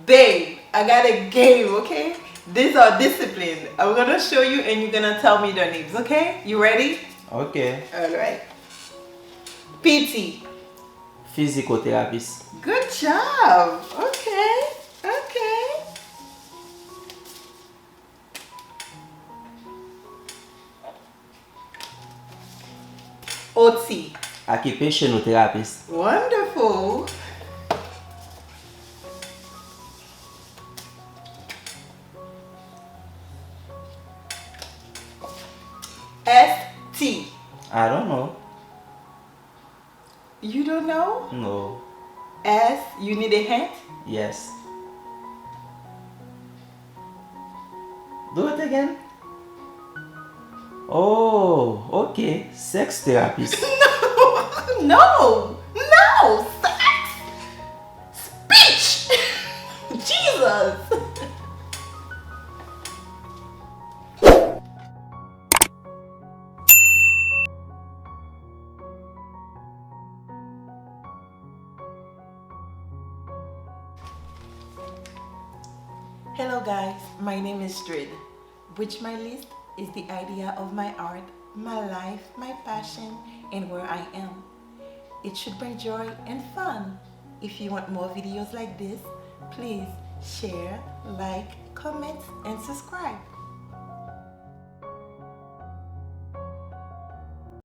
Babe, I got a game, okay? These are discipline. I'm gonna show you and you're gonna tell me their names, okay? You ready? Okay. Alright. PT. Physiotherapist. Good job. Okay. Okay. OT. Occupational therapist. Wonderful. ST. I don't know. You don't know? No. S. You need a hint? Yes. Do it again. Oh, okay. Sex therapist. No. No. Sex. Speech. Jesus. Hello guys, my name is Strid, which my list is the idea of my art, my life, my passion, and where I am. It should bring joy and fun. If you want more videos like this, please share, like, comment, and subscribe.